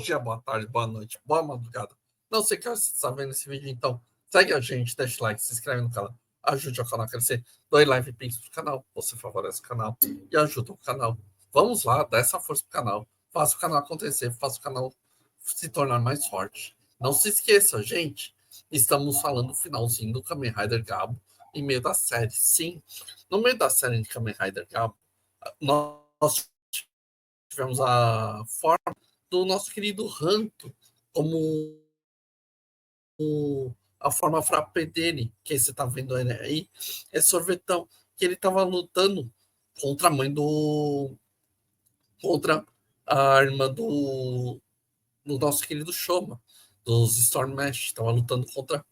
dia, boa tarde, boa noite, boa madrugada. Não sei que hora você está vendo esse vídeo, então segue a gente, deixa o like, se inscreve no canal, ajude o canal a crescer, doe live pix pro canal, você favorece o canal e ajuda o canal. Vamos lá, dá essa força pro canal, faça o canal acontecer, faça o canal se tornar mais forte. Não se esqueça, gente, estamos falando do finalzinho do Kamen Rider Gabo em meio da série. Sim, no meio da série de Kamen Rider Gabo, nós tivemos a forma do nosso querido Ranto como a forma frappé dele, que você tá vendo ele aí, é sorvetão, que ele tava lutando contra a mãe do. Contra a irmã do nosso querido Shoma, dos Storm Mesh, tava lutando contra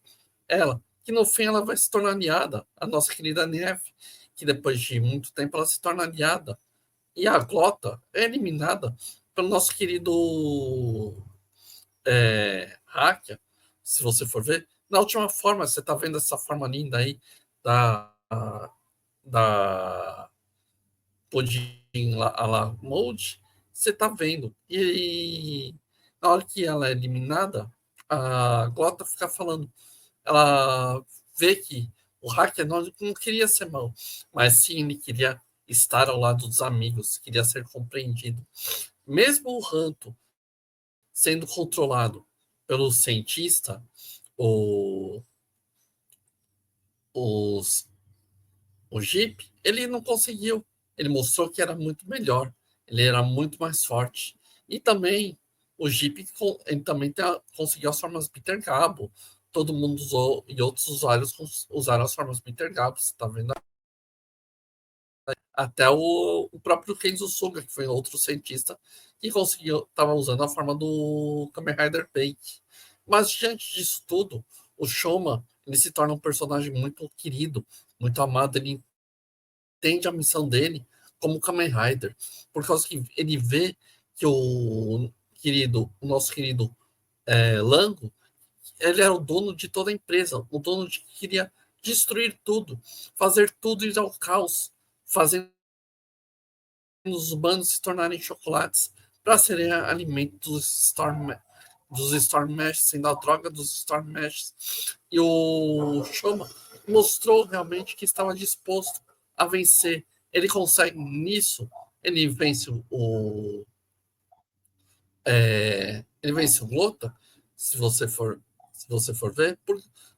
ela, que no fim ela vai se tornar aliada, a nossa querida Neve, que depois de muito tempo ela se torna aliada. E a Glota é eliminada pelo nosso querido Hacker, se você for ver. Na última forma, você tá vendo essa forma linda aí da Pudim a la Mode, você tá vendo. E na hora que ela é eliminada, a Glota fica falando, ela vê que o hacker não queria ser mal, mas sim ele queria estar ao lado dos amigos, queria ser compreendido. Mesmo o Ranto sendo controlado pelo cientista, o, os, o Jeep, ele não conseguiu. Ele mostrou que era muito melhor, ele era muito mais forte. E também o Jeep ele também conseguiu as formas Peter Gabo. Todo mundo usou e outros usuários usaram as formas Peter Gabo, você tá vendo? Até o próprio Kenzo Suga, que foi outro cientista, que conseguiu, estava usando a forma do Kamen Rider Bake. Mas diante disso tudo, o Shoma ele se torna um personagem muito querido, muito amado. Ele entende a missão dele como Kamen Rider, por causa que ele vê que o nosso querido Lango, ele era o dono de toda a empresa, o dono de que queria destruir tudo, fazer tudo ir ao caos, fazendo os humanos se tornarem chocolates para serem alimento dos Storm Mesh, sendo a droga dos Storm Mesh. E o Shoma mostrou realmente que estava disposto a vencer. Ele consegue nisso, ele vence ele vence o Lota, se você for se você for ver,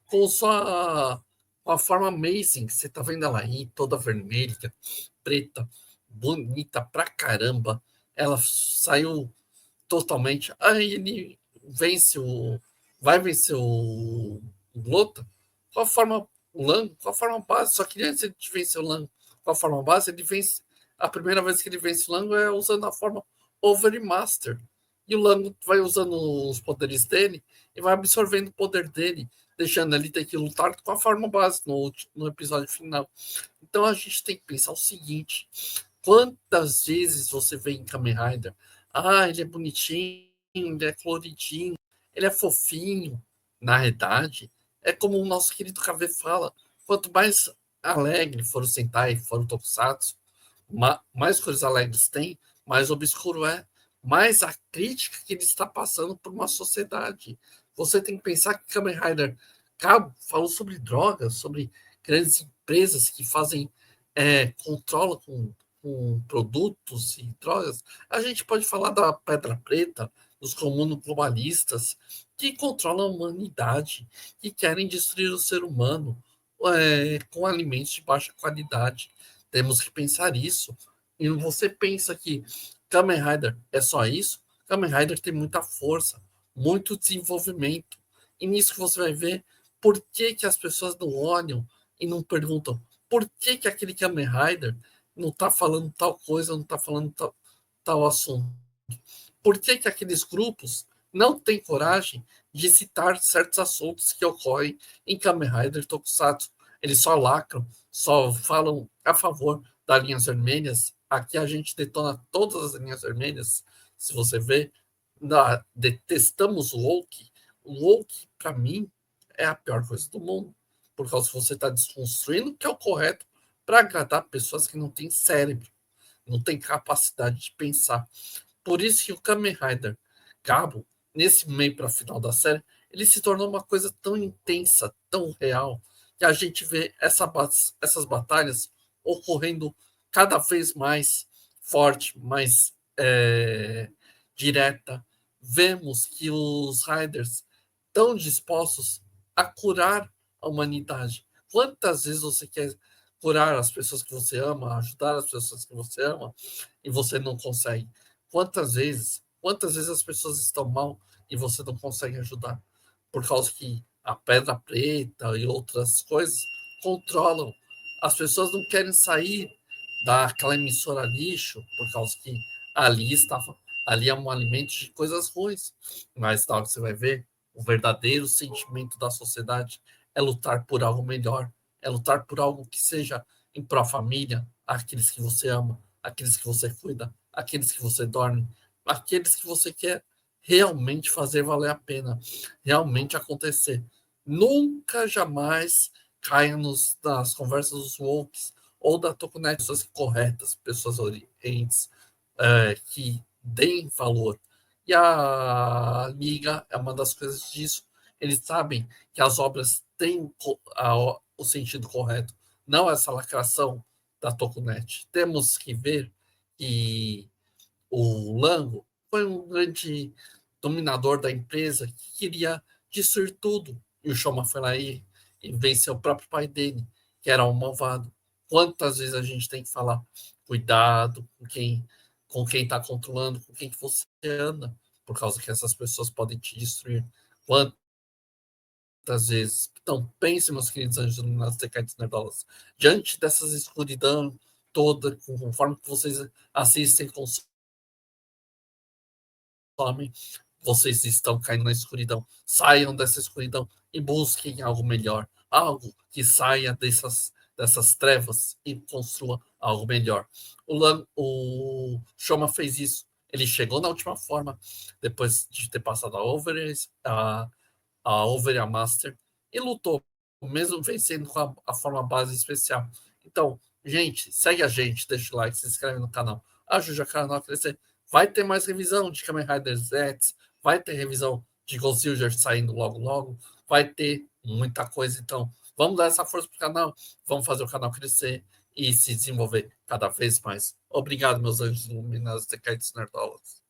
com sua com a forma amazing, que você tá vendo ela aí, toda vermelha, preta, bonita pra caramba. Ela saiu totalmente. Aí ele vence o. Vai vencer o Lota com a forma. O Lang, com a forma base. Só que antes de vencer o Lang com a forma base, ele vence. A primeira vez que ele vence o Lang é usando a forma Overmaster. E o Lang vai usando os poderes dele e vai absorvendo o poder dele, deixando ele ter que lutar com a forma base no episódio final. Então a gente tem que pensar o seguinte: quantas vezes você vê em Kamen Rider? Ah, ele é bonitinho, ele é coloridinho, ele é fofinho. Na realidade, é como o nosso querido KV fala: quanto mais alegre for o Sentai, for o Tokusatsu, mais coisas alegres tem, mais obscuro é, mais a crítica que ele está passando por uma sociedade. Você tem que pensar que Kamen Rider Cabo falou sobre drogas, sobre grandes empresas que fazem, controlam com produtos e drogas. A gente pode falar da Pedra Preta, dos comunos globalistas, que controlam a humanidade, que querem destruir o ser humano com alimentos de baixa qualidade. Temos que pensar isso. E você pensa que Kamen Rider é só isso? Kamen Rider tem muita força, muito desenvolvimento. E nisso que você vai ver por que, que as pessoas não olham e não perguntam por que, que aquele Kamen Rider não está falando tal coisa, não está falando tal assunto. Por que, que aqueles grupos não têm coragem de citar certos assuntos que ocorrem em Kamen Rider Tokusatsu? Eles só lacram, só falam a favor das linhas vermelhas. Aqui a gente detona todas as linhas vermelhas. Se você vê, detestamos o woke. O woke, para mim, é a pior coisa do mundo. Por causa que você está desconstruindo o que é o correto para agradar pessoas que não têm cérebro, não têm capacidade de pensar. Por isso que o Kamen Rider Gabo, nesse meio para final da série, ele se tornou uma coisa tão intensa, tão real, que a gente vê essas batalhas ocorrendo cada vez mais forte, mais direta. Vemos que os Riders estão dispostos a curar a humanidade. Quantas vezes você quer curar as pessoas que você ama, ajudar as pessoas que você ama, e você não consegue? Quantas vezes as pessoas estão mal e você não consegue ajudar? Por causa que a pedra preta e outras coisas controlam. As pessoas não querem sair daquela emissora lixo, por causa que ali é um alimento de coisas ruins. Mas na hora que você vai ver, o verdadeiro sentimento da sociedade é lutar por algo melhor, é lutar por algo que seja em pró-família, aqueles que você ama, aqueles que você cuida, aqueles que você dorme, aqueles que você quer realmente fazer valer a pena, realmente acontecer. Nunca, jamais caia nas conversas dos wokes ou da Tokunet, pessoas corretas, pessoas orientes, que deem valor. E a Liga é uma das coisas disso. Eles sabem que as obras têm o sentido correto, não essa lacração da Tokunet. Temos que ver que o Lango foi um grande dominador da empresa que queria destruir tudo. E o Shoma foi lá e venceu o próprio pai dele, que era um malvado. Quantas vezes a gente tem que falar, cuidado com quem está controlando, com quem que você anda, por causa que essas pessoas podem te destruir. Quantas vezes? Então, pense, meus queridos anjos nas decades nerdolas, diante dessas escuridão toda, conforme que vocês assistem, consomem, vocês estão caindo na escuridão. Saiam dessa escuridão e busquem algo melhor, algo que saia dessas trevas e construa algo melhor. O Shoma fez isso. Ele chegou na última forma, depois de ter passado a Over e a Master, e lutou, mesmo vencendo com a forma base especial. Então, gente, segue a gente, deixa o like, se inscreve no canal, ajude o canal a crescer. Vai ter mais revisão de Kamen Rider Z, vai ter revisão de Ghost Silver saindo logo logo, vai ter muita coisa. Então, vamos dar essa força pro canal, vamos fazer o canal crescer e se desenvolver cada vez mais. Obrigado, meus anjos iluminados de Kites Nerdolas.